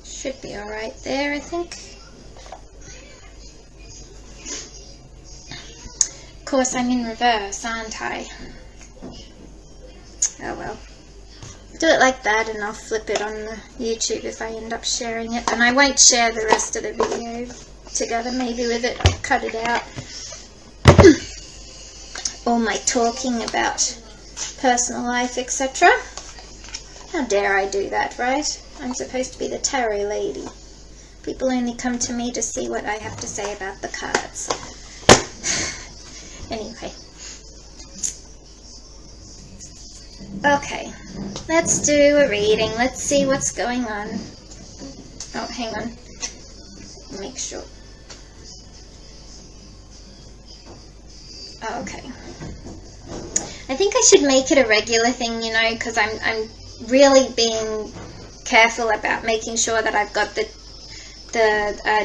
should be alright there, I think. Of course, I'm in reverse, aren't I? Oh well. Do it like that and I'll flip it on the YouTube if I end up sharing it. And I won't share the rest of the video together, maybe with it. I'll cut it out. All my talking about personal life, etc. How dare I do that, right? I'm supposed to be the tarot lady. People only come to me to see what I have to say about the cards. Anyway. Okay, let's do a reading. Let's see what's going on. Oh, hang on. Make sure. Oh, okay. I think I should make it a regular thing, you know, because I'm really being careful about making sure that I've got the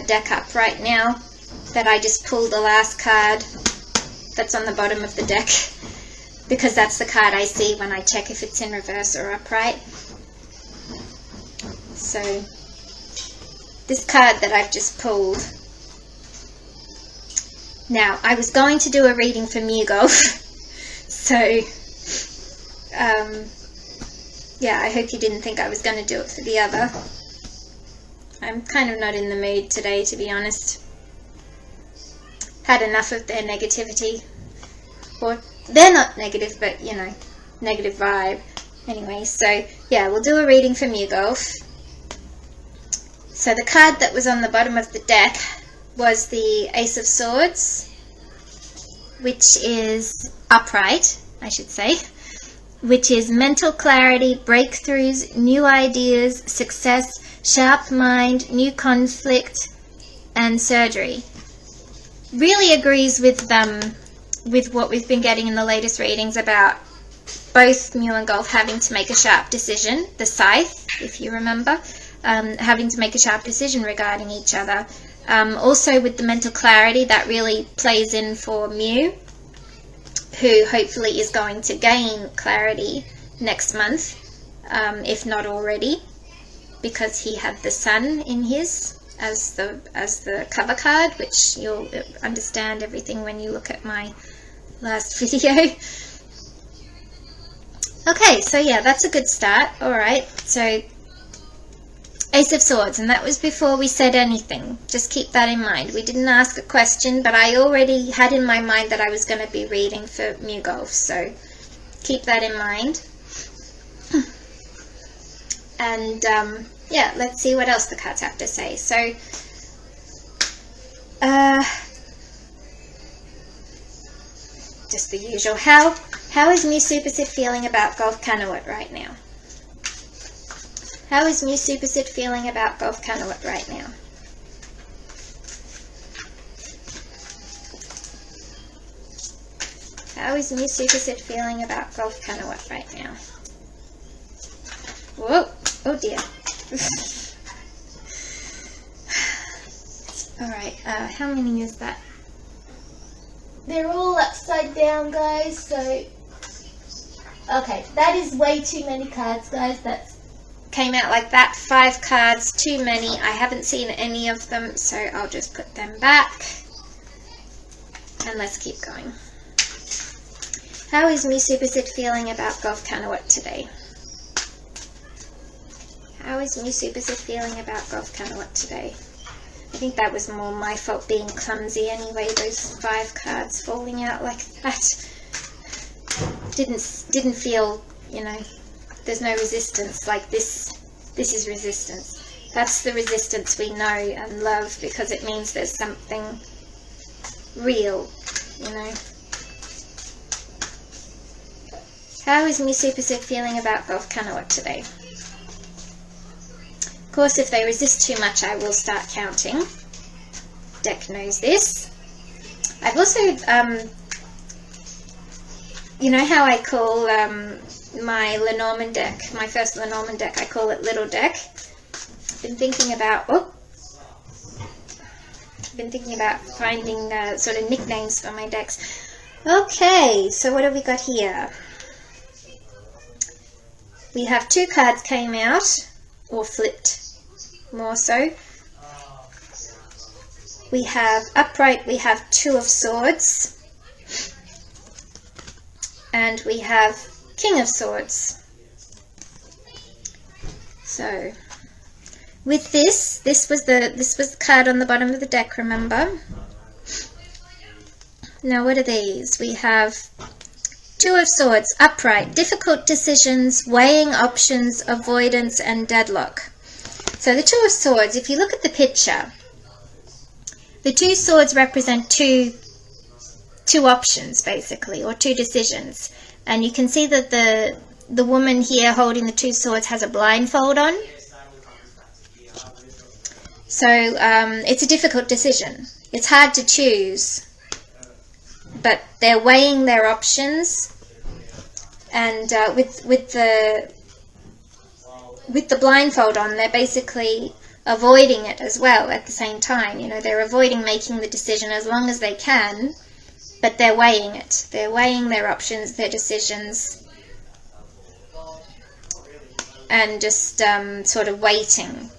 deck up right now, that I just pull the last card that's on the bottom of the deck, because that's the card I see when I check if it's in reverse or upright. So this card that I've just pulled. Now, I was going to do a reading for MewGulf, so yeah, I hope you didn't think I was going to do it for the other. I'm kind of not in the mood today, to be honest. Had enough of their negativity. Or, they're not negative, but, you know, negative vibe. Anyway, so, yeah, we'll do a reading for MewGulf. So the card that was on the bottom of the deck was the Ace of Swords, which is upright, I should say, which is mental clarity, breakthroughs, new ideas, success, sharp mind, new conflict, and surgery. Really agrees with what we've been getting in the latest readings about both Mew and Gulf having to make a sharp decision, the scythe, if you remember, having to make a sharp decision regarding each other. Also with the mental clarity, that really plays in for Mew, who hopefully is going to gain clarity next month, if not already, because he had the sun in his as the cover card, which you'll understand everything when you look at my last video. Okay, so yeah, that's a good start. Alright, so Ace of Swords, and that was before we said anything. Just keep that in mind. We didn't ask a question, but I already had in my mind that I was going to be reading for MewGulf, so keep that in mind. And yeah, let's see what else the cards have to say. So, just the usual. How is Mew Supersit feeling about Gulf Canoet right now? How is Mew Supersit feeling about Gulf Canoet right now? How is Mew Supersit feeling about Gulf Canoet right now? Whoa! Oh dear. Alright, how many is that? They're all upside down, guys, so... Okay, that is way too many cards, guys. That came out like that. 5 cards, too many. I haven't seen any of them, so I'll just put them back. And let's keep going. How is Mew Supersit feeling about Gulf Canoet today? How is Mew Supersit feeling about Gulf Canoet today? I think that was more my fault being clumsy anyway, those 5 cards falling out like that. Didn't feel, you know, there's no resistance like this. This is resistance. That's the resistance we know and love, because it means there's something real, you know. How is Mew Supersit feeling about Gulf Canoet today? Of course, if they resist too much, I will start counting. Deck knows this. I've also, you know how I call my Lenormand deck, my first Lenormand deck, I call it Little Deck. I've been thinking about, finding sort of nicknames for my decks. Okay, so what have we got here? We have 2 cards came out. or flipped more so. We have upright, we have Two of Swords, and we have King of Swords. So with this was the card on the bottom of the deck, remember? Now what are these? We have Two of Swords, upright, difficult decisions, weighing options, avoidance, and deadlock. So the Two of Swords, if you look at the picture, the two swords represent two options, basically, or two decisions. And you can see that the woman here holding the two swords has a blindfold on. So it's a difficult decision. It's hard to choose, but they're weighing their options. And with the blindfold on, they're basically avoiding it as well at the same time. You know, they're avoiding making the decision as long as they can, but they're weighing it. They're weighing their options, their decisions, and just sort of waiting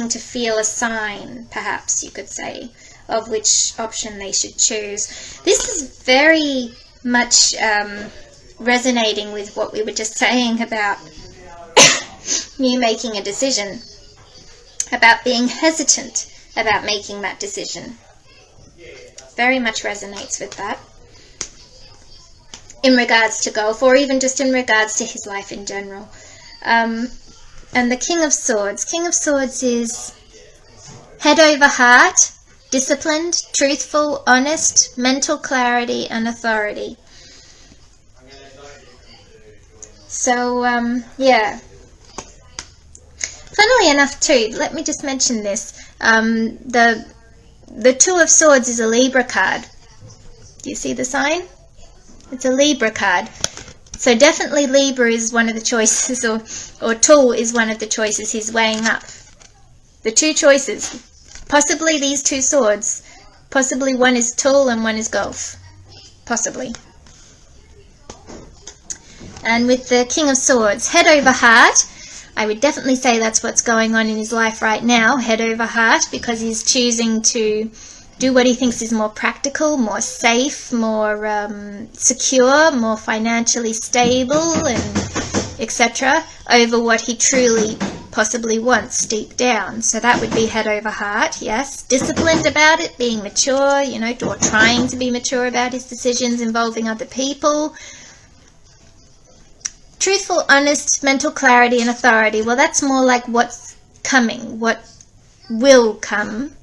to feel a sign, perhaps you could say, of which option they should choose. This is very much resonating with what we were just saying about Mew making a decision, about being hesitant about making that decision. Very much resonates with that in regards to Gulf, or even just in regards to his life in general. And the King of Swords. King of Swords is head over heart, disciplined, truthful, honest, mental clarity, and authority. So, yeah. Funnily enough too, let me just mention this. The Two of Swords is a Libra card. Do you see the sign? It's a Libra card. So definitely Libra is one of the choices, or Tool is one of the choices he's weighing up. The two choices. Possibly these two swords. Possibly one is Tool and one is Gulf. Possibly. And with the King of Swords, head over heart. I would definitely say that's what's going on in his life right now, head over heart, because he's choosing to do what he thinks is more practical, more safe, more secure, more financially stable, and etc., over what he truly possibly wants deep down. So that would be head over heart, yes. Disciplined about it, being mature, you know, or trying to be mature about his decisions involving other people. Truthful, honest, mental clarity, and authority. Well, that's more like what's coming, what will come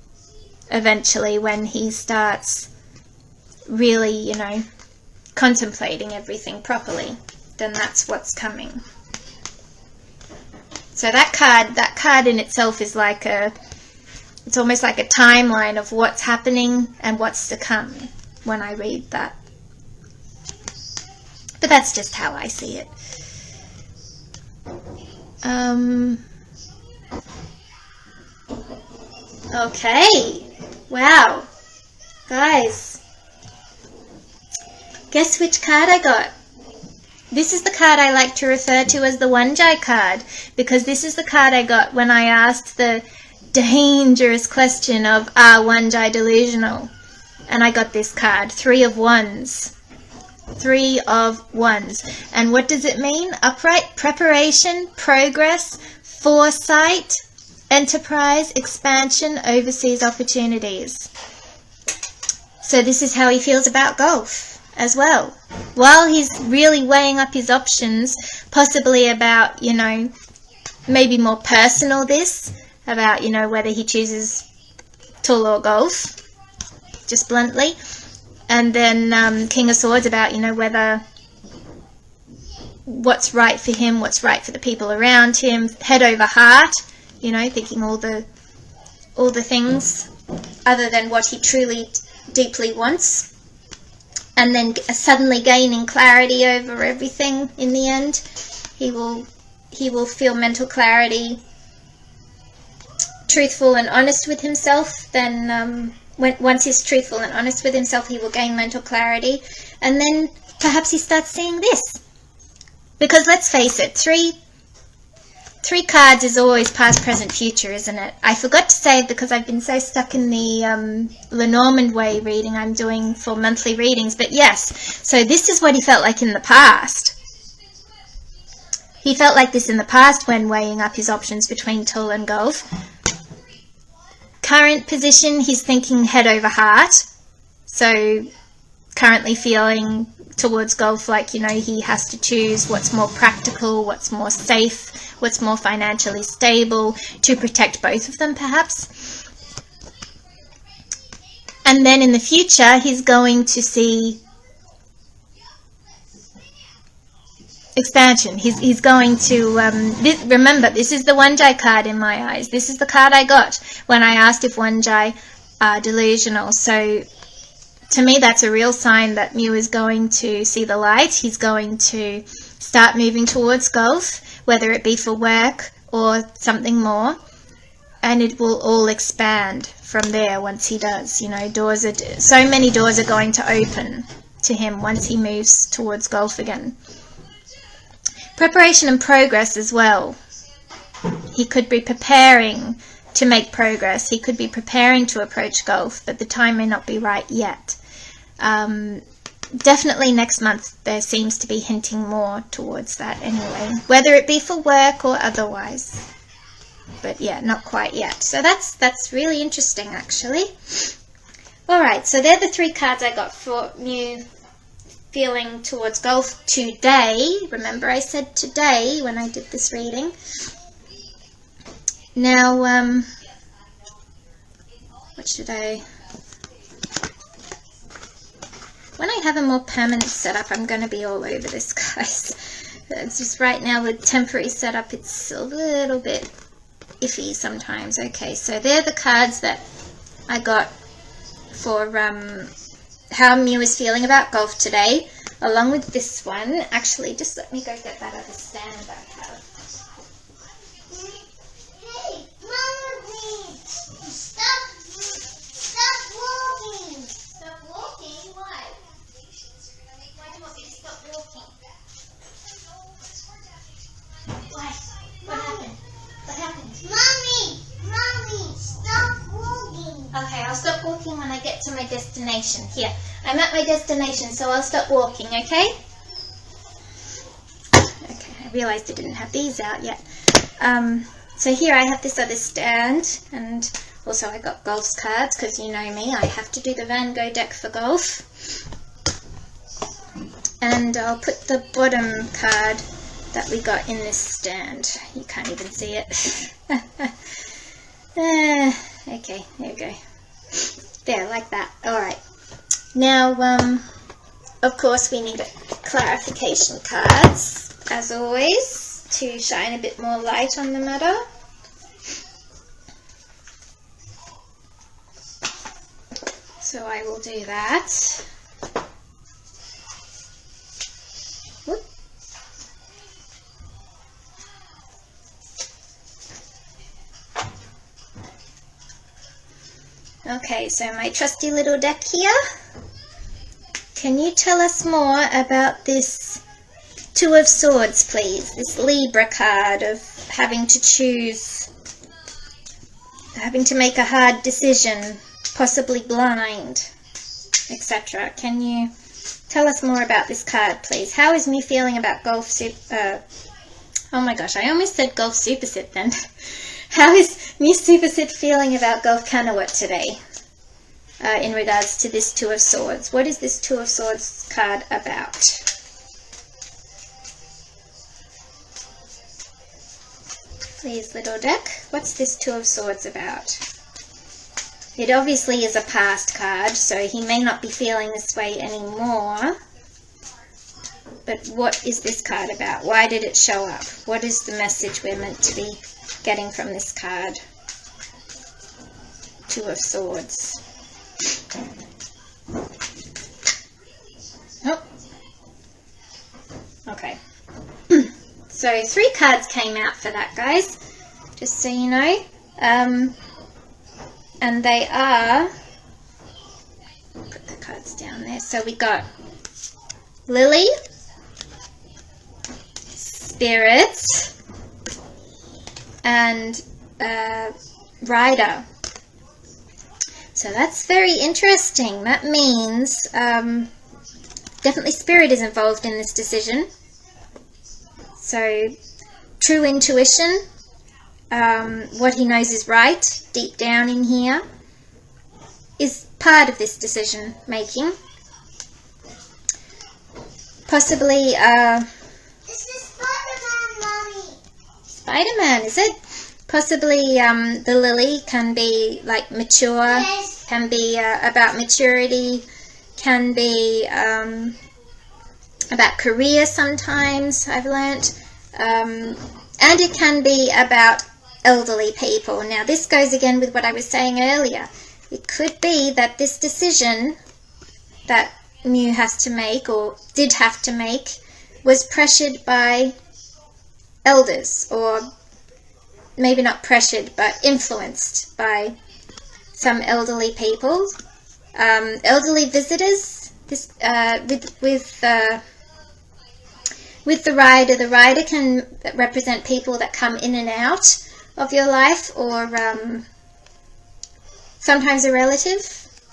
eventually when he starts really, you know, contemplating everything properly. Then that's what's coming. So that card in itself is like it's almost like a timeline of what's happening and what's to come when I read that. But that's just how I see it. Okay. Wow. Guys. Guess which card I got? This is the card I like to refer to as the Waanjai card, because this is the card I got when I asked the dangerous question of, are Waanjai delusional? And I got this card, Three of Wands. Three of Wands. And what does it mean? Upright, preparation, progress, foresight, enterprise, expansion, overseas opportunities. So this is how he feels about Gulf as well. While he's really weighing up his options, possibly about, you know, maybe more personal this, about, you know, whether he chooses Tool or Gulf, just bluntly. And then King of Swords about, you know, whether what's right for him, what's right for the people around him, head over heart, you know, thinking all the things other than what he truly deeply wants. And then suddenly gaining clarity over everything in the end. He will feel mental clarity, truthful and honest with himself. Then once he's truthful and honest with himself, he will gain mental clarity. And then perhaps he starts seeing this. Because let's face it, three 3 cards is always past, present, future, isn't it? I forgot to say, because I've been so stuck in the Lenormand way reading I'm doing for monthly readings, but yes, so this is what he felt like in the past. He felt like this in the past when weighing up his options between Tarot and Gulf. Current position, he's thinking head over heart. So currently feeling towards Gulf like, you know, he has to choose what's more practical, what's more safe, what's more financially stable to protect both of them perhaps. And then in the future, he's going to see expansion. He's going to, remember, this is the Waanjai card in my eyes. This is the card I got when I asked if Waanjai are delusional. So to me, that's a real sign that Mew is going to see the light. He's going to start moving towards Gulf, whether it be for work or something more. And it will all expand from there once he does. You know, so many doors are going to open to him once he moves towards Gulf again. Preparation and progress as well. He could be preparing to make progress. He could be preparing to approach Gulf, but the time may not be right yet. Definitely next month there seems to be hinting more towards that anyway, whether it be for work or otherwise. But yeah, not quite yet. So that's really interesting actually. Alright, so they're the 3 cards I got for Mew feeling towards Gulf today. Remember I said today when I did this reading. Now, what should I... When I have a more permanent setup, I'm going to be all over this, guys. It's just right now with temporary setup, it's a little bit iffy sometimes. Okay, so they're the cards that I got for how Mew is feeling about Gulf today, along with this one. Actually, just let me go get that other stand I have. Hey, Mama, please stop walking. Stop walking? Why? Why do you want me to stop walking? Why? What happened? What happened? Mommy, stop walking. Okay, I'll stop walking when I get to my destination. Here, I'm at my destination, so I'll stop walking, okay? Okay, I realised I didn't have these out yet. So here I have this other stand, and also I got Gulf's cards, because you know me, I have to do the Van Gogh deck for Gulf. And I'll put the bottom card that we got in this stand. You can't even see it. Okay, there we go. There, like that. Alright. Now, of course, we need clarification cards, as always, to shine a bit more light on the matter. So I will do that. Whoop. Okay, so my trusty little deck here. Can you tell us more about this 2 of Swords, please? This Libra card of having to choose, having to make a hard decision, possibly blind, etc. Can you tell us more about this card, please? How is Mew feeling about Gulf oh my gosh, I almost said Gulf Superset then. How is Mew Superset feeling about Gulf Kanawat today in regards to this 2 of Swords? What is this 2 of Swords card about? Please, little deck, what's this 2 of Swords about? It obviously is a past card, so he may not be feeling this way anymore. But what is this card about? Why did it show up? What is the message we're meant to be getting from this card? 2 of Swords. Oh. Okay. So 3 cards came out for that, guys. Just so you know. And they are... Put the cards down there. So we got Lily, Spirits, and rider. So that's very interesting. That means definitely spirit is involved in this decision. So true intuition, what he knows is right deep down in here, is part of this decision making. Possibly This is Spider-Man, Mommy. Spider-Man, is it? Possibly the lily can be like mature, Yes. can be about maturity, can be about career sometimes, I've learnt. And it can be about elderly people. Now this goes again with what I was saying earlier. It could be that this decision that Mew has to make, or did have to make, was pressured by elders, or maybe not pressured, but influenced by some elderly people, elderly visitors. This with the rider. The rider can represent people that come in and out of your life, or sometimes a relative,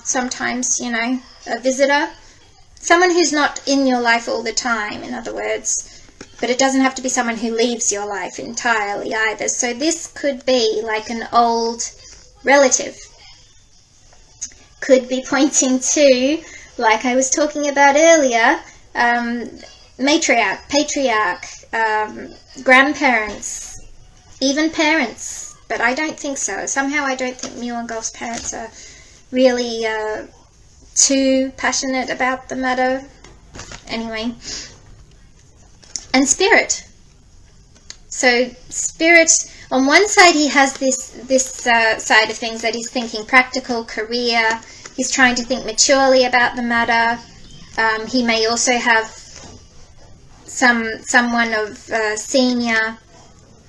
sometimes, you know, a visitor, someone who's not in your life all the time, in other words. But it doesn't have to be someone who leaves your life entirely either. So this could be like an old relative. Could be pointing to, like I was talking about earlier, matriarch, patriarch, grandparents, even parents. But I don't think so. Somehow I don't think Mew and Gulf's parents are really too passionate about the matter. Anyway. And spirit. So spirit, on one side he has this side of things that he's thinking practical, career. He's trying to think maturely about the matter. He may also have someone of senior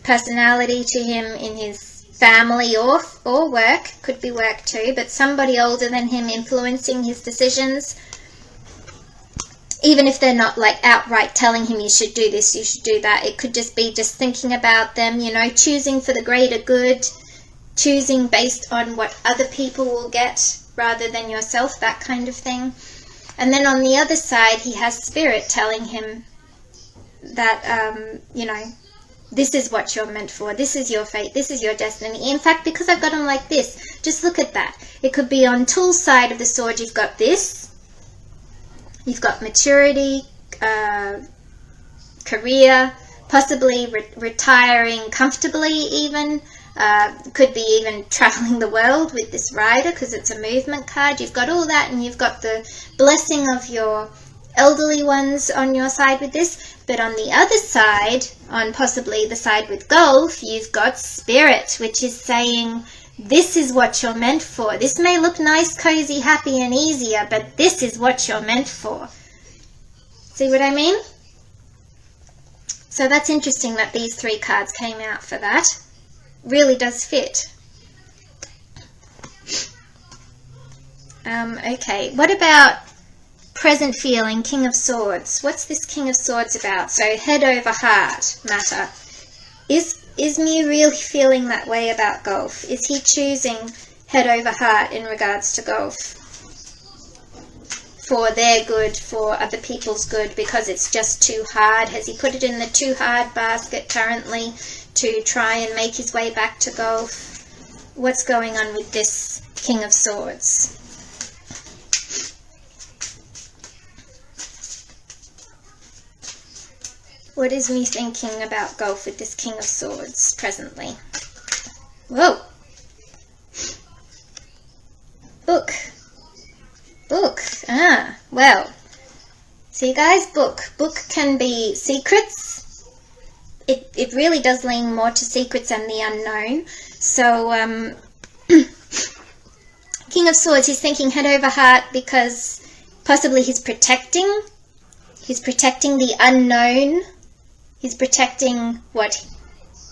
personality to him in his family or work. Could be work too, but somebody older than him influencing his decisions. Even if they're not like outright telling him you should do this, you should do that. It could just be just thinking about them, you know, choosing for the greater good, choosing based on what other people will get rather than yourself, that kind of thing. And then on the other side, he has spirit telling him that, you know, this is what you're meant for. This is your fate. This is your destiny. In fact, because I've got them like this, just look at that. It could be on Tool's side of the sword, you've got this. You've got maturity, career, possibly retiring comfortably even. Could be even traveling the world with this rider because it's a movement card. You've got all that, and you've got the blessing of your elderly ones on your side with this. But on the other side, on possibly the side with Gulf, you've got spirit, which is saying, this is what you're meant for. This may look nice, cozy, happy, and easier, but this is what you're meant for. See what I mean? So that's interesting that these three cards came out for that. Really does fit. Okay, what about present feeling, King of Swords? What's this King of Swords about? So head over heart matter. Is Mew really feeling that way about Gulf? Is he choosing head over heart in regards to Gulf? For their good, for other people's good, because it's just too hard? Has he put it in the too hard basket currently to try and make his way back to Gulf? What's going on with this King of Swords? What is me thinking about Gulf with this King of Swords presently? Whoa! Book. Book. Ah, well. See guys, book. Book can be secrets. It really does lean more to secrets and the unknown. So, King of Swords, he's thinking head over heart because possibly he's protecting. He's protecting the unknown. He's protecting what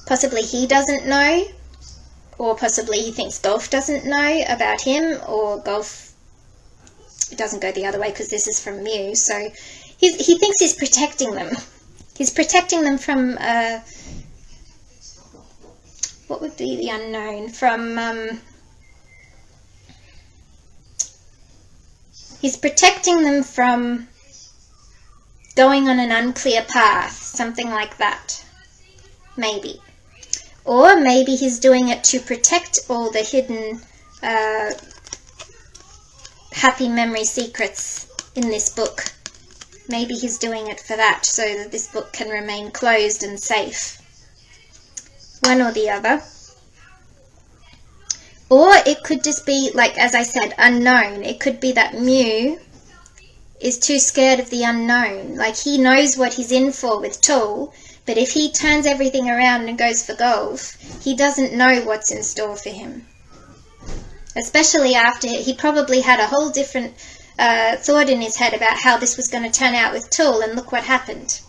possibly he doesn't know, or possibly he thinks Gulf doesn't know about him, or Gulf, it doesn't go the other way because this is from Mew, so he thinks he's protecting them. He's protecting them from what would be the unknown? From, he's protecting them from going on an unclear path, something like that, maybe. Or maybe he's doing it to protect all the hidden happy memory secrets in this book. Maybe he's doing it for that, so that this book can remain closed and safe. One or the other. Or it could just be, like, as I said, unknown. It could be that Mew is too scared of the unknown. Like, he knows what he's in for with Tool, but if he turns everything around and goes for Gulf, he doesn't know what's in store for him. Especially after he probably had a whole different thought in his head about how this was going to turn out with Tool, and look what happened.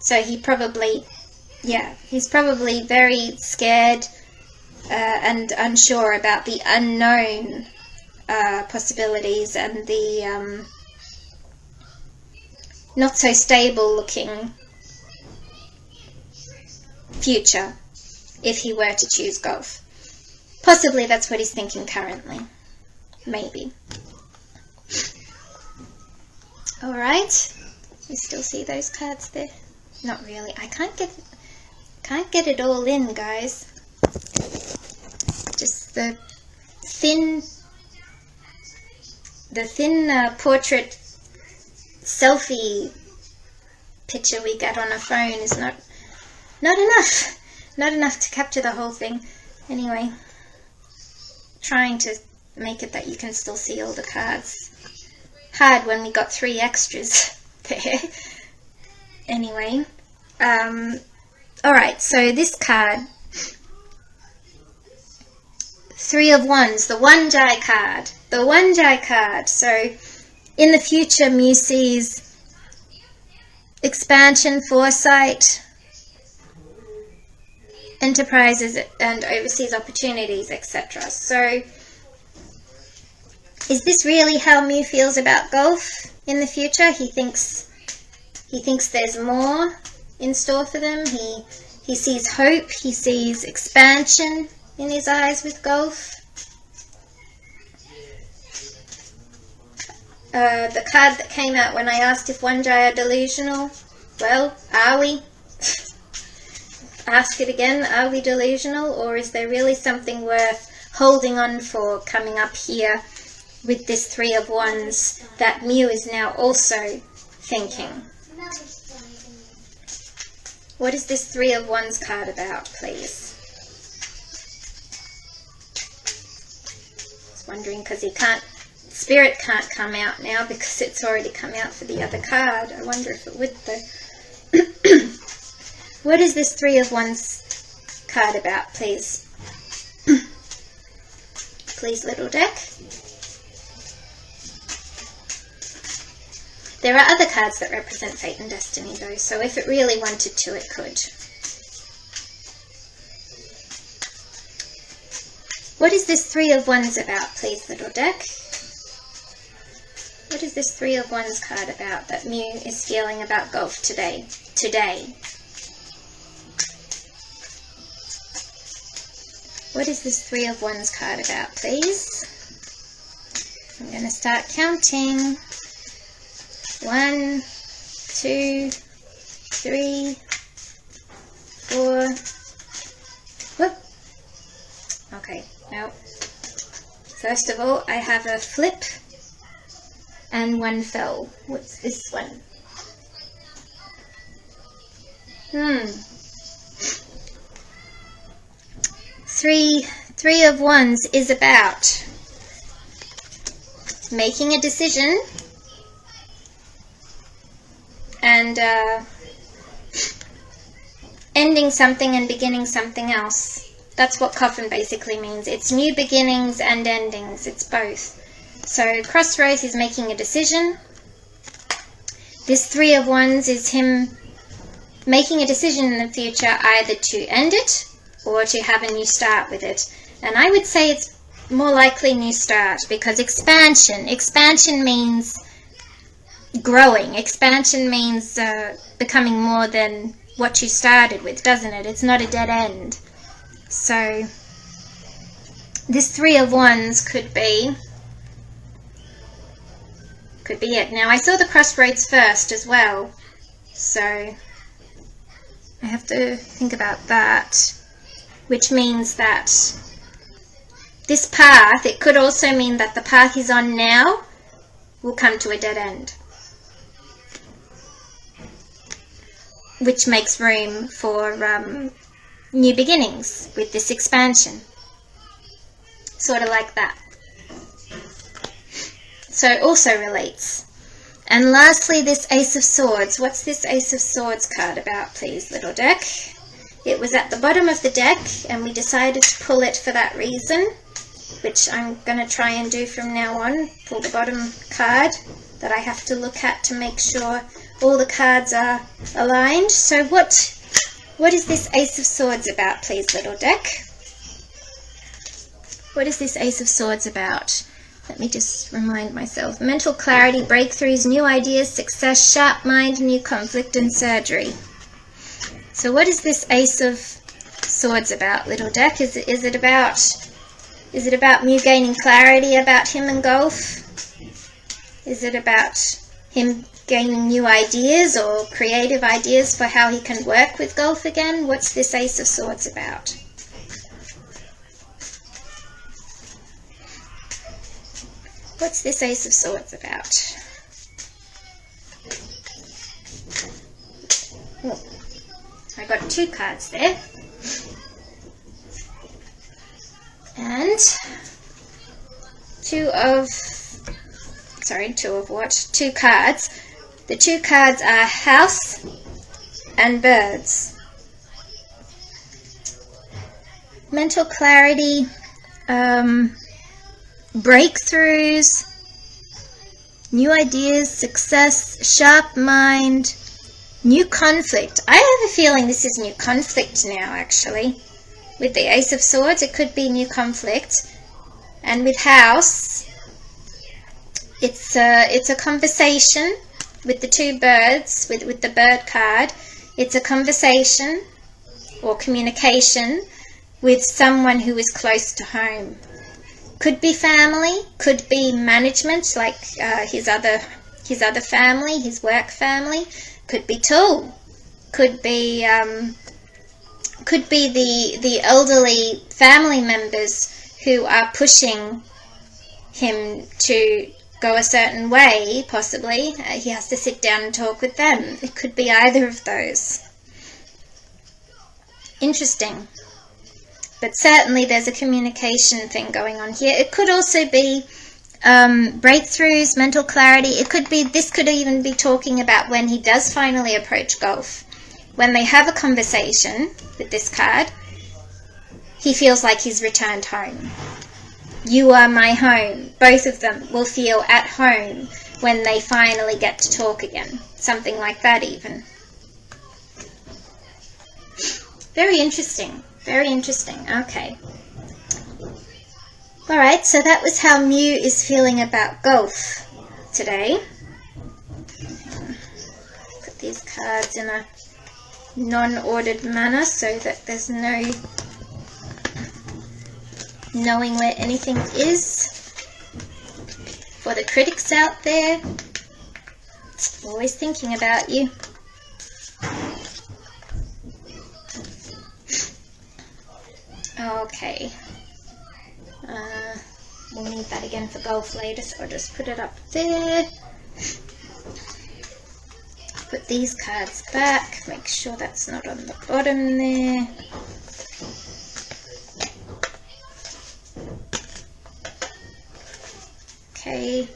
So he probably, yeah, he's probably very scared and unsure about the unknown possibilities and the not so stable looking future if he were to choose Gulf. Possibly that's what he's thinking currently. Maybe. Alright. You still see those cards there? Not really. I can't get it all in, guys. Just the thin portrait selfie picture we get on a phone is not enough. Not enough to capture the whole thing. Anyway, trying to make it that you can still see all the cards. Hard when we got 3 extras there. Anyway, alright, so this card, 3 of Wands, the Waanjai card. The Waanjai card. So, in the future, Mew sees expansion, foresight, enterprises and overseas opportunities, etc. So, is this really how Mew feels about Gulf in the future? He thinks there's more in store for them. He sees hope. He sees expansion in his eyes with Gulf. The card that came out when I asked if Waanjai are delusional. Well, are we? Ask it again, are we delusional, or is there really something worth holding on for coming up here with this 3 of Wands that Mew is now also thinking? What is this 3 of Wands card about, please? I was wondering because Spirit can't come out now because it's already come out for the other card. I wonder if it would though. What is this 3 of Wands card about, please? Please, little deck. There are other cards that represent fate and destiny, though, so if it really wanted to, it could. What is this 3 of Wands about, please, little deck? What is this 3 of Wands card about that Mew is feeling about Gulf today? What is this 3 of Wands card about, please? I'm going to start counting. 1, 2, 3, 4. Whoop. Okay, now, first of all, I have a flip and 1 fell. What's this one? 3 of Wands is about making a decision and ending something and beginning something else. That's what Coffin basically means. It's new beginnings and endings. It's both. So Crossroads is making a decision. This 3 of Wands is him making a decision in the future either to end it or to have a new start with it. And I would say it's more likely new start, because expansion means growing. Expansion means becoming more than what you started with, doesn't it? It's not a dead end. So this Three of Wands could be it. Now I saw the crossroads first as well, so I have to think about that, which means that this path, it could also mean that the path he's on now will come to a dead end, which makes room for new beginnings with this expansion. Sort of like that. So it also relates. And lastly, this Ace of Swords. What's this Ace of Swords card about, please, little deck? It was at the bottom of the deck, and we decided to pull it for that reason, which I'm going to try and do from now on. Pull the bottom card that I have to look at to make sure all the cards are aligned. So what is this Ace of Swords about, please, little deck? What is this Ace of Swords about? Let me just remind myself. Mental clarity, breakthroughs, new ideas, success, sharp mind, new conflict, and surgery. So what is this Ace of Swords about, little deck? Is it about Mew gaining clarity about him and Gulf? Is it about him gaining new ideas or creative ideas for how he can work with Gulf again? What's this Ace of Swords about? What's this Ace of Swords about? Oh, I got 2 cards there. And 2 cards. The 2 cards are House and Birds. Mental clarity, breakthroughs, new ideas, success, sharp mind, new conflict. I have a feeling this is new conflict now, actually. With the Ace of Swords, it could be new conflict. And with House, it's a conversation with the 2 birds, with the bird card. It's a conversation or communication with someone who is close to home. Could be family, could be management, like his other family, his work family. Could be Tool. Could be the elderly family members who are pushing him to go a certain way, possibly. He has to sit down and talk with them. It could be either of those. Interesting. But certainly there's a communication thing going on here. It could also be breakthroughs, mental clarity. This could even be talking about when he does finally approach Gulf. When they have a conversation with this card, he feels like he's returned home. You are my home. Both of them will feel at home when they finally get to talk again. Something like that even. Very interesting. Very interesting. Okay. Alright, so that was how Mew is feeling about Gulf today. Put these cards in a non-ordered manner so that there's no knowing where anything is. For the critics out there, always thinking about you. Okay. We'll need that again for Gulf later, so I'll just put it up there. Put these cards back, make sure that's not on the bottom there. Okay.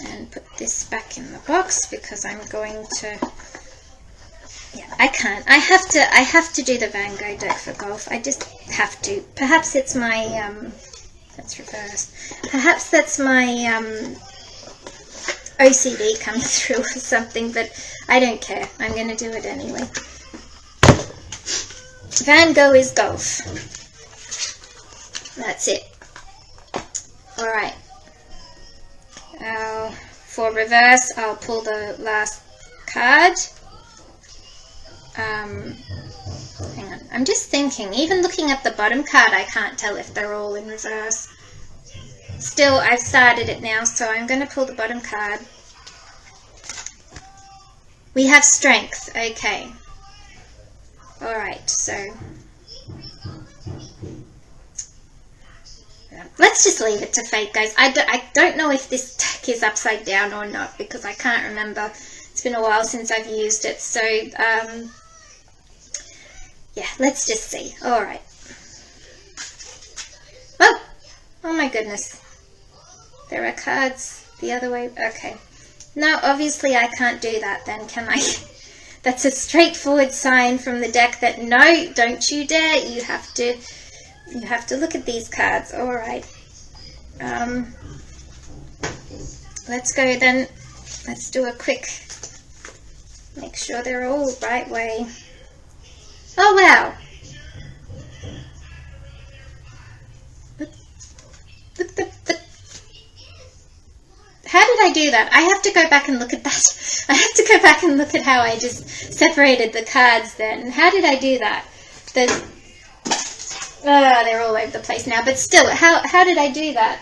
And put this back in the box because I'm going to... Yeah, I can't. I have to do the Van Gogh deck for Gulf. I just have to. Perhaps it's my that's reversed. Perhaps that's my OCD coming through or something, but I don't care. I'm going to do it anyway. Van Gogh is Gulf. That's it. All right. For reverse, I'll pull the last card. Hang on, I'm just thinking, even looking at the bottom card, I can't tell if they're all in reverse. Still, I've started it now, so I'm going to pull the bottom card. We have strength. Okay. Alright, so let's just leave it to fate, guys. I don't know if this deck is upside down or not, because I can't remember. It's been a while since I've used it, so yeah, let's just see. Alright. Oh my goodness. There are cards the other way. Okay. No, obviously I can't do that then, can I? That's a straightforward sign from the deck that no, don't you dare. You have to look at these cards. Alright. Let's go then. Let's do a quick, make sure they're all right way. Oh wow. How did I do that? I have to go back and look at that. I have to go back and look at how I just separated the cards then. How did I do that? They're all over the place now, but still, how did I do that?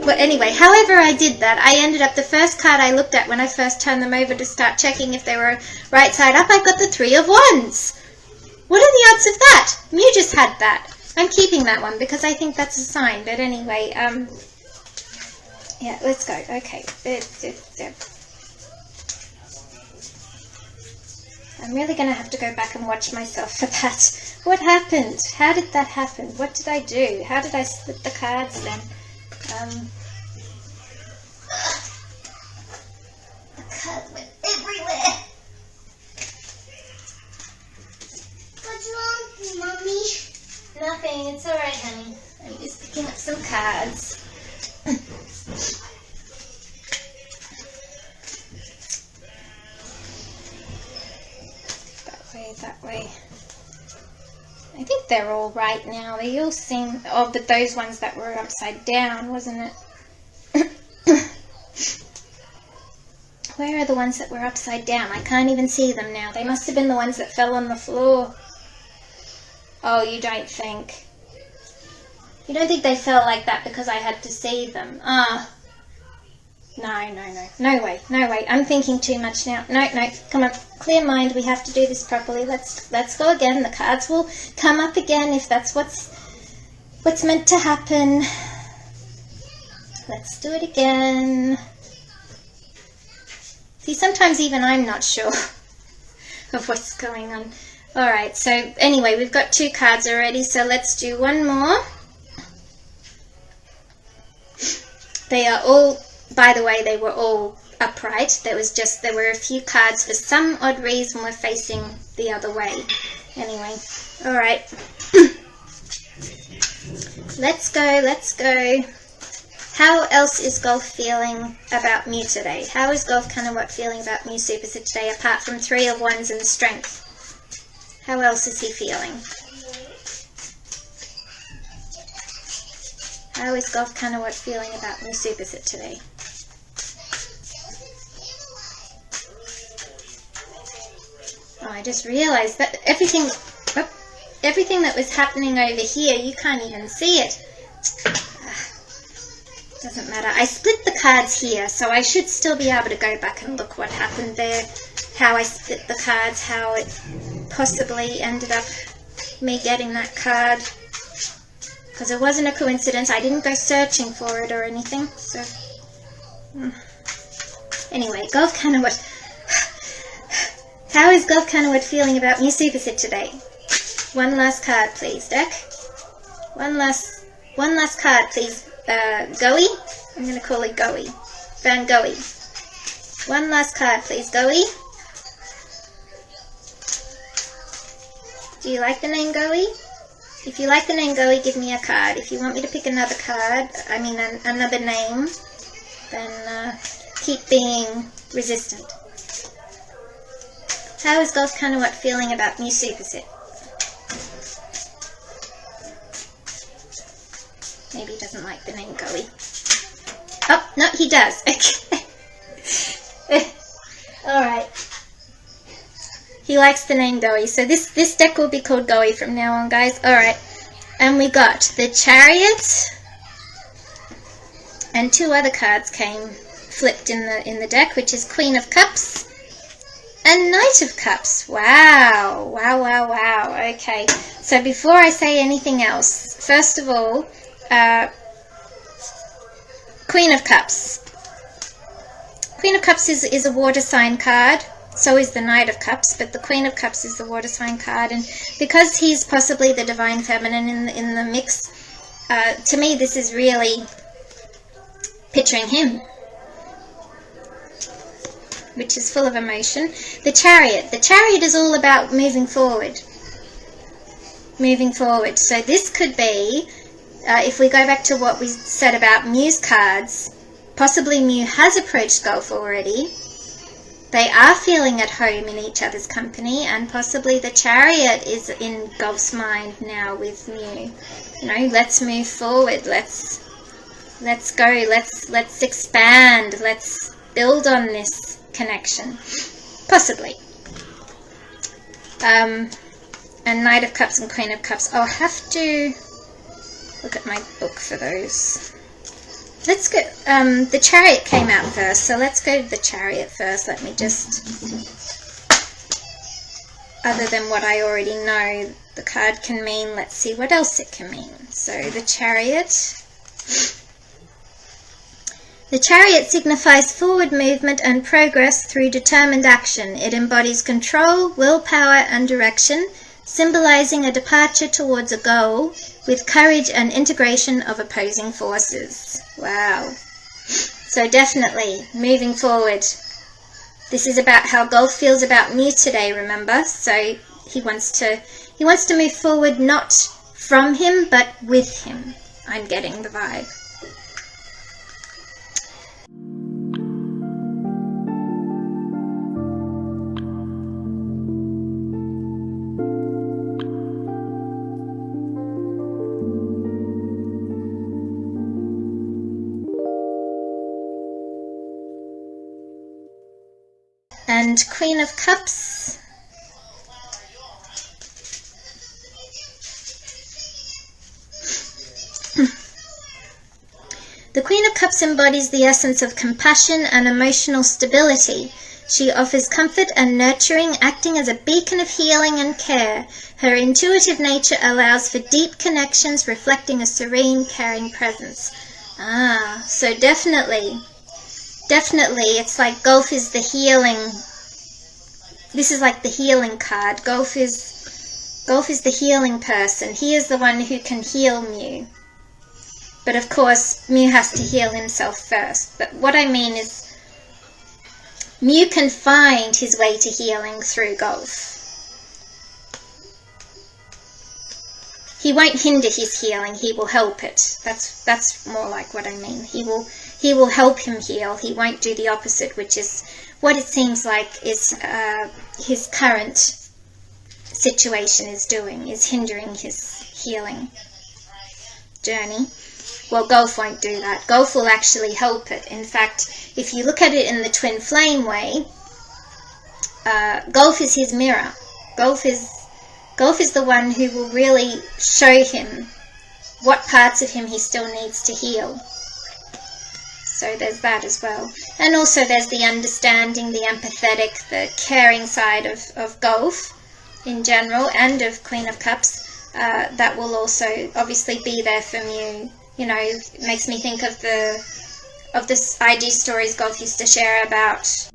But anyway, however I did that, I ended up, the first card I looked at when I first turned them over to start checking if they were right side up, I got the 3 of Wands. What are the odds of that? Mew just had that. I'm keeping that one because I think that's a sign. But anyway, yeah, let's go. Okay. I'm really going to have to go back and watch myself for that. What happened? How did that happen? What did I do? How did I split the cards then? The cards went everywhere. What's wrong, Mommy? Nothing. It's all right, honey. I'm just picking up some cards. That way. I think they're all right now. They all seem... Oh, but those ones that were upside down, wasn't it? Where are the ones that were upside down? I can't even see them now. They must have been the ones that fell on the floor. Oh, you don't think? You don't think they fell like that because I had to see them? Ah. No way. I'm thinking too much now. No, come on, clear mind. We have to do this properly. Let's go again. The cards will come up again if that's what's meant to happen. Let's do it again. See, sometimes even I'm not sure of what's going on. All right. So anyway, we've got 2 cards already. So let's do one more. They are all. By the way, they were all upright. There were a few cards for some odd reason were facing the other way. Anyway, all right. Let's go. How else is Gulf feeling about Mew today? How is Gulf Kanawat feeling about Mew Superset today, apart from 3 of Wands and Strength? How else is he feeling? How is Gulf Kanawat feeling about Mew Superset today? Oh, I just realised that everything that was happening over here, you can't even see it. Doesn't matter. I split the cards here, so I should still be able to go back and look what happened there, how I split the cards, how it possibly ended up me getting that card. Because it wasn't a coincidence. I didn't go searching for it or anything. So, anyway, Gulf Kanawat. How is Gulf Kanawat feeling about Mew Superset today? One last card, please, deck. One last card, please. Goey? I'm going to call it Goey. Van Goey. One last card, please, Goey. Do you like the name Goey? If you like the name Goey, give me a card. If you want me to pick another card, another name, then keep being resistant. How is Gulf Kanawat feeling about Mew Superset? Maybe he doesn't like the name Goey. Oh, no, he does. Okay. Alright. He likes the name Goey. So this deck will be called Goey from now on, guys. Alright. And we got the Chariot. And 2 other cards came flipped in the deck, which is Queen of Cups and Knight of Cups. Wow. Okay. So before I say anything else, first of all, Queen of Cups. Queen of Cups is a water sign card. So is the Knight of Cups, but the Queen of Cups is the water sign card. And because he's possibly the Divine Feminine in the mix, to me this is really picturing him, which is full of emotion. The Chariot. The Chariot is all about moving forward. Moving forward. So this could be, if we go back to what we said about Mew's cards, possibly Mew has approached Gulf already. They are feeling at home in each other's company, and possibly the Chariot is in Gulf's mind now with Mew. You know, let's move forward. Let's go. Let's expand. Let's build on this connection. Possibly. And Knight of Cups and Queen of Cups. I'll have to look at my book for those. Let's go, the Chariot came out first, so let's go to the Chariot first. Let me just, other than what I already know the card can mean, let's see what else it can mean. So the Chariot, The Chariot signifies forward movement and progress through determined action. It embodies control, willpower, and direction, symbolizing a departure towards a goal with courage and integration of opposing forces. Wow. So definitely moving forward. This is about how Gulf feels about Mew today, remember? So he wants to move forward, not from him, but with him. I'm getting the vibe. And Queen of Cups. The Queen of Cups embodies the essence of compassion and emotional stability. She offers comfort and nurturing, acting as a beacon of healing and care. Her intuitive nature allows for deep connections, reflecting a serene, caring presence. So definitely, it's like Gulf is the healing. This is like the healing card. Gulf is the healing person. He is the one who can heal Mew. But of course, Mew has to heal himself first. But what I mean is, Mew can find his way to healing through Gulf. He won't hinder his healing, he will help it. That's more like what I mean. He will help him heal. He won't do the opposite, which is what it seems like is his current situation is doing, is hindering his healing journey. Well, Gulf won't do that. Gulf will actually help it. In fact, if you look at it in the twin flame way, Gulf is his mirror. Gulf is the one who will really show him what parts of him he still needs to heal. So there's that as well. And also there's the understanding, the empathetic, the caring side of Gulf in general, and of Queen of Cups. That will also obviously be there for Mew. You know, it makes me think of the IG stories Gulf used to share about.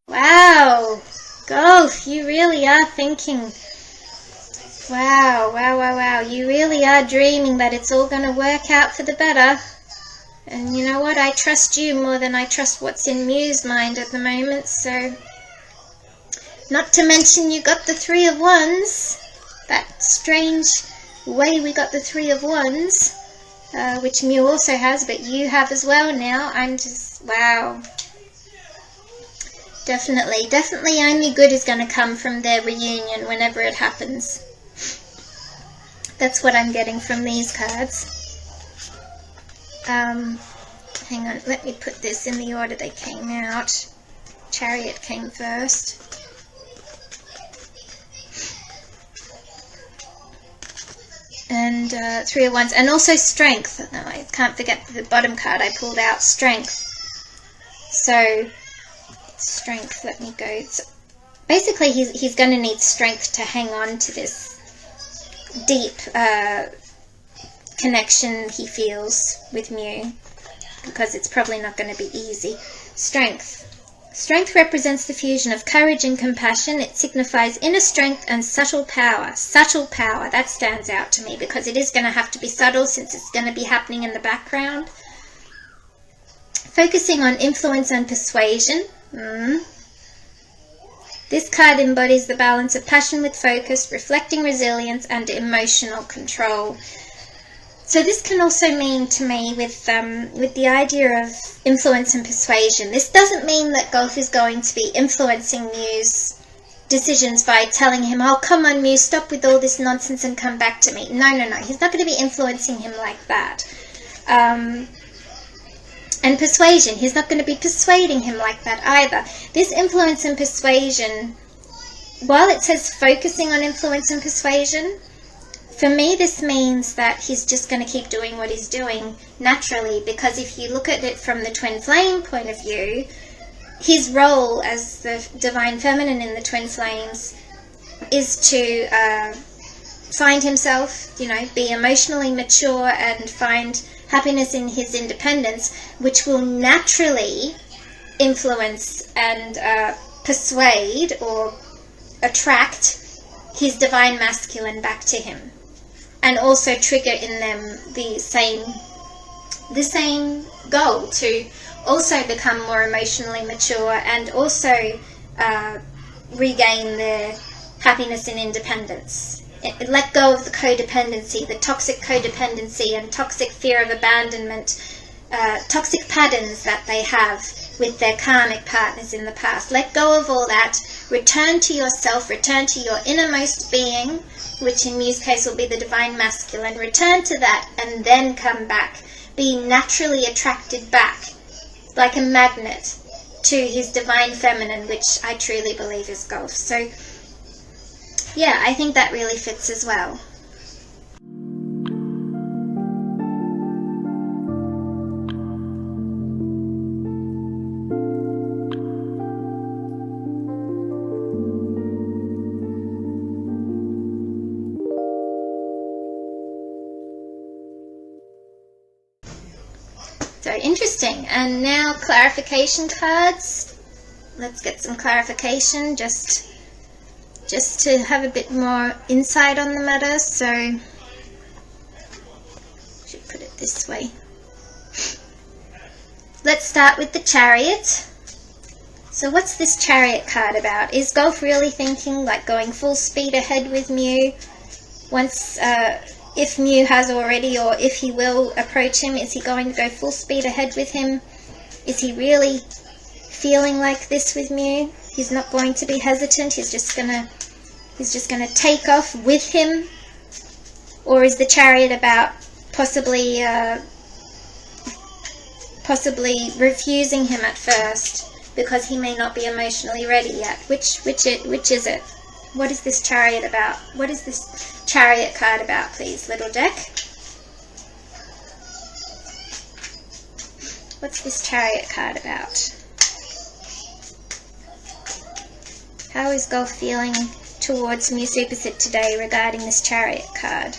Wow, Gulf, you really are thinking. Wow. You really are dreaming that it's all going to work out for the better. And you know what? I trust you more than I trust what's in Mew's mind at the moment. So, not to mention you got the Three of Wands. That strange way we got the Three of Wands, which Mew also has, but you have as well now. I'm just, wow. Definitely only good is going to come from their reunion whenever it happens. That's what I'm getting from these cards. Hang on, let me put this in the order they came out. Chariot came first. And Three of Wands. And also Strength. No, I can't forget the bottom card I pulled out. Strength. So, Strength, let me go. So basically, he's going to need strength to hang on to this deep connection he feels with Mew, because it's probably not going to be easy. Strength. Strength represents the fusion of courage and compassion. It signifies inner strength and subtle power. Subtle power, that stands out to me, because it is going to have to be subtle since it's going to be happening in the background. Focusing on influence and persuasion. This card embodies the balance of passion with focus, reflecting resilience and emotional control. So this can also mean to me with the idea of influence and persuasion. This doesn't mean that Gulf is going to be influencing Mew's decisions by telling him, oh, come on, Mew, stop with all this nonsense and come back to me. No. He's not going to be influencing him like that. And persuasion, he's not going to be persuading him like that either. This influence and persuasion while it says focusing on influence and persuasion, for me this means that he's just going to keep doing what he's doing naturally, because if you look at it from the twin flame point of view, his role as the divine feminine in the twin flames is to find himself, be emotionally mature and find happiness in his independence, which will naturally influence and persuade or attract his divine masculine back to him, and also trigger in them the same goal to also become more emotionally mature and also regain their happiness and independence. Let go of the codependency, the toxic codependency and toxic fear of abandonment, toxic patterns that they have with their karmic partners in the past. Let go of all that. Return to yourself, return to your innermost being, which in Mew's case will be the divine masculine. Return to that and then come back. Be naturally attracted back, like a magnet, to his divine feminine, which I truly believe is Gulf. So, yeah, I think that really fits as well. So interesting. And now clarification cards. Let's get some clarification just to have a bit more insight on the matter. So I should put it this way. Let's start with the Chariot. So what's this Chariot card about? Is Gulf really thinking like going full speed ahead with Mew? Once if Mew has already, or if he will approach him, is he going to go full speed ahead with him? Is he really feeling like this with Mew? He's not going to be hesitant. He's just gonna take off with him. Or is the Chariot about possibly refusing him at first because he may not be emotionally ready yet? Which is it? What is this Chariot about? What is this Chariot card about, please, little deck? What's this Chariot card about? How is Gulf feeling towards Mew Superset today regarding this Chariot card?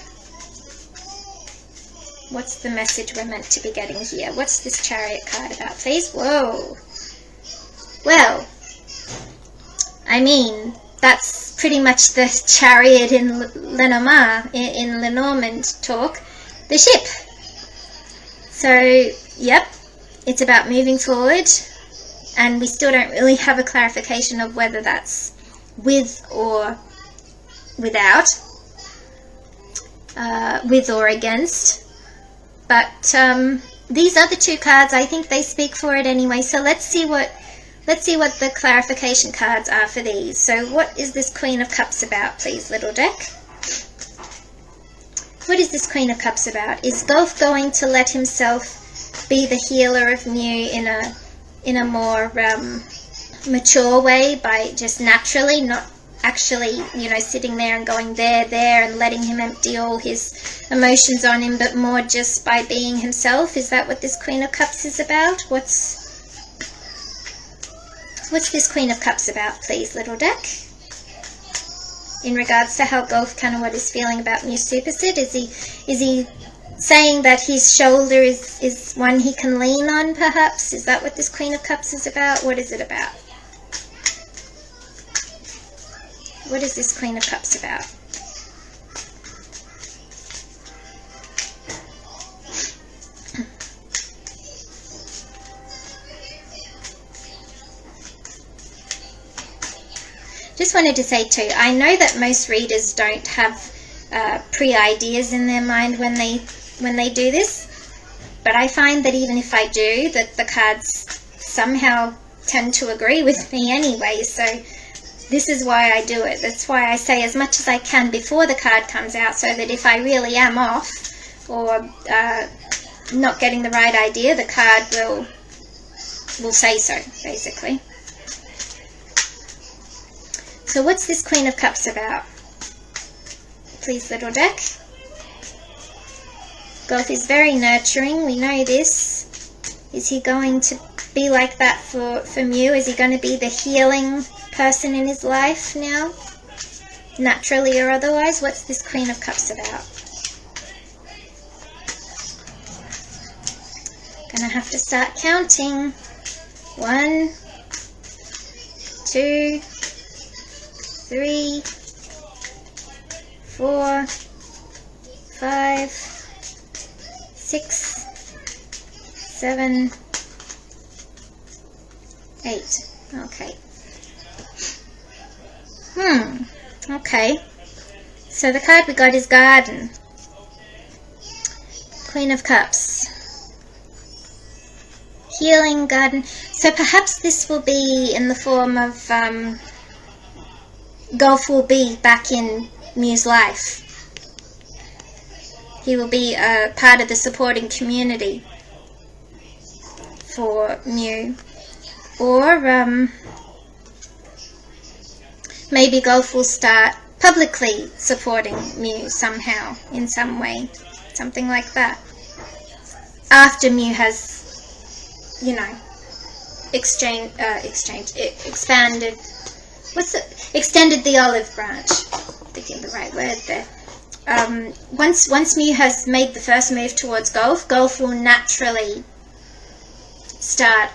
What's the message we're meant to be getting here? What's this Chariot card about, please? Whoa. Well, I mean, that's pretty much the Chariot in Lenormand, in Lenormand talk, the ship. So, yep, it's about moving forward, and we still don't really have a clarification of whether that's with or without, with or against. But these other two cards, I think they speak for it anyway. So let's see what the clarification cards are for these. So what is this Queen of Cups about, please, little deck? What is this Queen of Cups about? Is Gulf going to let himself be the healer of Mew in a more mature way, by just naturally, not actually, sitting there and going there and letting him empty all his emotions on him, but more just by being himself? Is that what this Queen of Cups is about? What's this Queen of Cups about, please, little deck? In regards to how Gulf what is feeling about Mew Superset, is he saying that his shoulder is one he can lean on, perhaps? Is that what this Queen of Cups is about? What is it about? What is this Queen of Cups about? Just wanted to say too, I know that most readers don't have pre-ideas in their mind when they do this, but I find that even if I do, that the cards somehow tend to agree with me anyway. So this is why I do it. That's why I say as much as I can before the card comes out, so that if I really am off or not getting the right idea, the card will say so, basically. So what's this Queen of Cups about? Please, little deck. Gulf is very nurturing, we know this. Is he going to be like that for Mew? Is he going to be the healing person in his life now? Naturally or otherwise? What's this Queen of Cups about? Gonna have to start counting. 1, 2, 3, 4, 5, 6, 7, 8. Okay. Okay. So the card we got is Garden. Queen of Cups. Healing garden. So perhaps this will be in the form of Gulf will be back in Mew's life. He will be a part of the supporting community for Mew. Or maybe Gulf will start publicly supporting Mew somehow, in some way. Something like that. After Mew has, you know, expanded. Extended the olive branch. Thinking the right word there. Once Mew has made the first move towards Gulf, Gulf will naturally start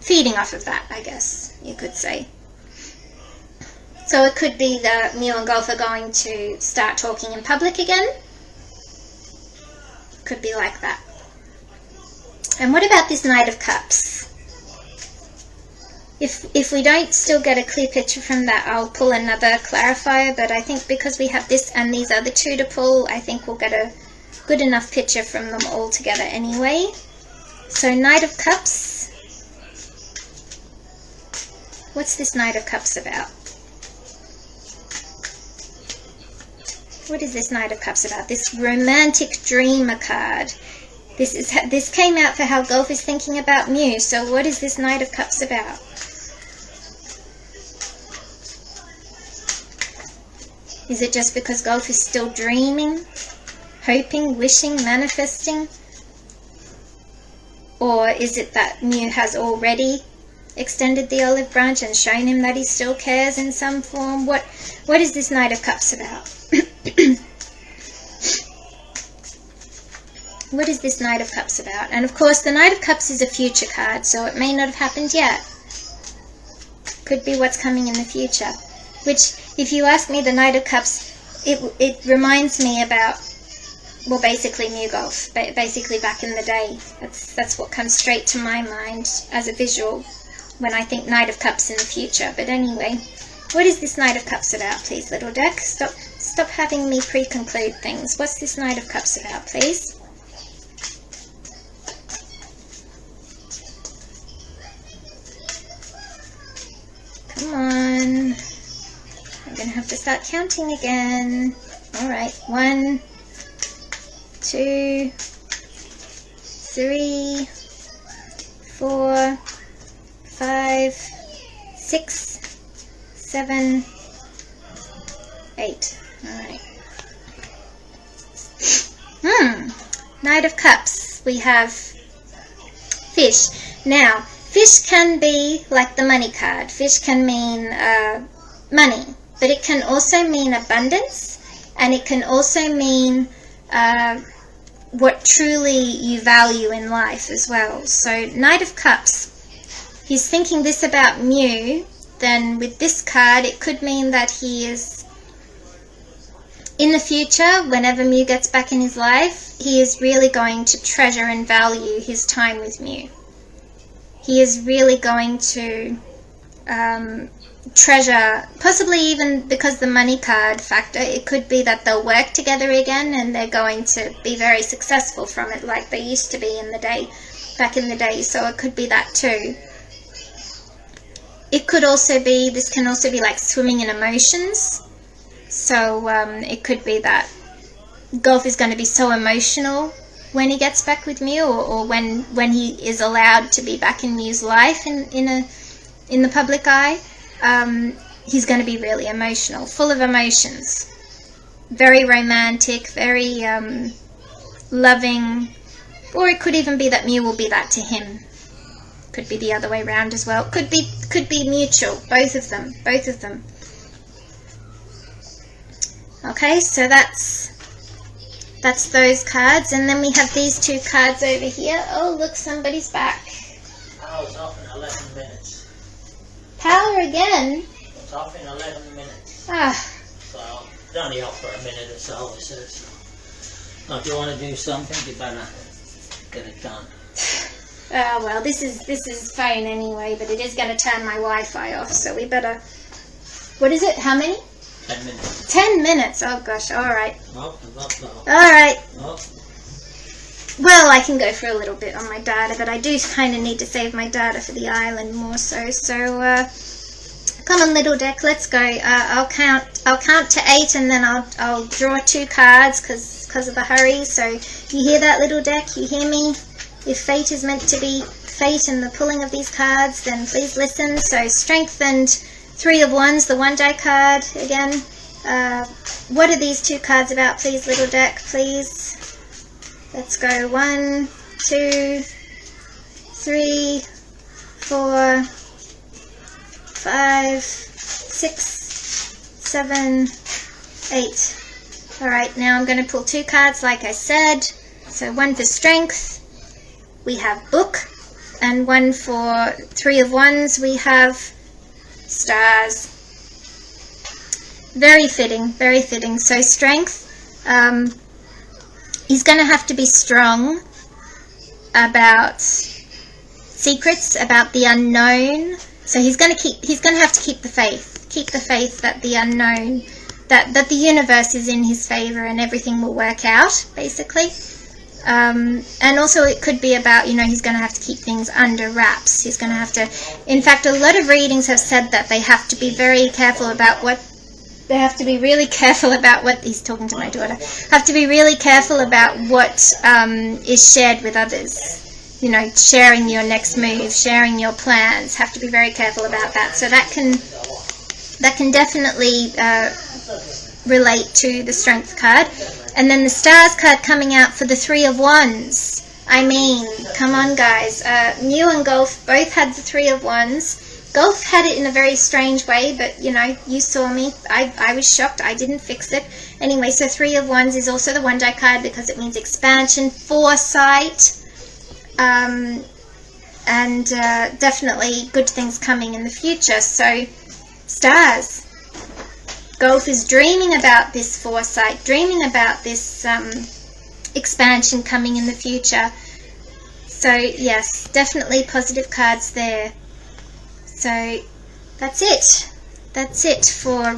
feeding off of that, I guess you could say. So it could be that Mew and Gulf are going to start talking in public again. Could be like that. And what about this Knight of Cups? If we don't still get a clear picture from that, I'll pull another clarifier, but I think because we have this and these other two to pull, I think we'll get a good enough picture from them all together anyway. So Knight of Cups. What's this Knight of Cups about? What is this Knight of Cups about? This romantic dreamer card. This came out for how Gulf is thinking about Mew. So what is this Knight of Cups about? Is it just because Gulf is still dreaming, hoping, wishing, manifesting? Or is it that Mew has already extended the olive branch and shown him that he still cares in some form? What is this Knight of Cups about? What is this Knight of Cups about? And of course, the Knight of Cups is a future card, so it may not have happened yet. Could be what's coming in the future. Which, if you ask me, the Knight of Cups, it reminds me about, well, basically MewGulf, basically back in the day. That's what comes straight to my mind as a visual when I think Knight of Cups in the future. But anyway, what is this Knight of Cups about, please, little deck? Stop having me pre-conclude things. What's this Knight of Cups about, please? Come on. I'm going to have to start counting again. Alright, 1, 2, 3, 4, 5, 6, 7, 8. Alright. Knight of Cups. We have fish. Now, fish can be like the money card. Fish can mean money, but it can also mean abundance, and it can also mean what truly you value in life as well. So Knight of Cups, he's thinking this about Mew, then with this card it could mean that he is, in the future, whenever Mew gets back in his life, he is really going to treasure and value his time with Mew. He is really going to treasure, possibly even because the money card factor, it could be that they'll work together again and they're going to be very successful from it like they used to be back in the day. So it could be that too. It could also be, this can also be like swimming in emotions. So it could be that Gulf is going to be so emotional when he gets back with Mew, or when he is allowed to be back in Mew's life in in the public eye, he's going to be really emotional, full of emotions. Very romantic, very loving. Or it could even be that Mew will be that to him. Could be the other way around as well. Could be mutual. Both of them. Okay, so that's those cards, and then we have these two cards over here. Oh, look, somebody's back. Power's off in 11 minutes. Power again? It's off in 11 minutes. Ah. So, it's only off for a minute or so, it says. Now, if you want to do something, you better get it done. Oh, well, this is fine anyway, but it is going to turn my Wi-Fi off, so we better... What is it? How many? 10 minutes. 10 minutes. Oh, gosh. All right. Oh, All right. oh. Well, I can go for a little bit on my data, but I do kind of need to save my data for the island more so. So, come on, little deck, let's go. I'll count to 8, and then I'll draw 2 cards because of the hurry. So, you hear that, little deck? You hear me? If fate is meant to be fate and the pulling of these cards, then please listen. So, strength and 3 of Wands, the Waanjai card again. What are these 2 cards about, please, little deck, please? Let's go 1, 2, 3, 4, 5, 6, 7, 8. Alright, now I'm going to pull 2 cards like I said. So 1 for strength, we have book, and 1 for 3 of Wands, we have stars. Very fitting, very fitting. So strength, he's going to have to be strong about secrets, about the unknown. So he's going to have to keep the faith that the unknown, that the universe is in his favor and everything will work out, basically. And also it could be about, he's going to have to keep things under wraps. He's going to have to, in fact, a lot of readings have said that they have to be very careful about what, he's talking to my daughter, have to be really careful about what is shared with others. Sharing your next move, sharing your plans, have to be very careful about that. So that can definitely relate to the strength card. And then the stars card coming out for the 3 of Wands. I mean, come on guys. Mew and Gulf both had the 3 of Wands. Gulf had it in a very strange way, but you saw me. I was shocked. I didn't fix it. Anyway, so 3 of Wands is also the Waanjai card because it means expansion, foresight, and definitely good things coming in the future. So, stars. Gulf is dreaming about this foresight, dreaming about this expansion coming in the future. So, yes, definitely positive cards there. So, that's it. That's it for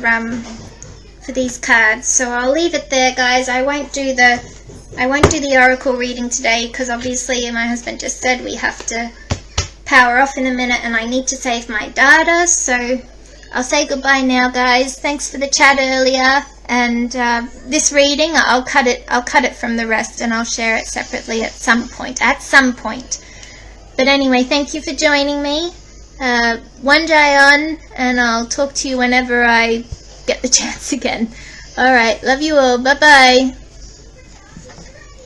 these cards. So I'll leave it there, guys. I won't do the oracle reading today because obviously my husband just said we have to power off in a minute and I need to save my data. So I'll say goodbye now, guys. Thanks for the chat earlier. And this reading, I'll cut it from the rest and I'll share it separately at some point. But anyway, thank you for joining me. Waanjai on, and I'll talk to you whenever I get the chance again. Alright, love you all. Bye-bye.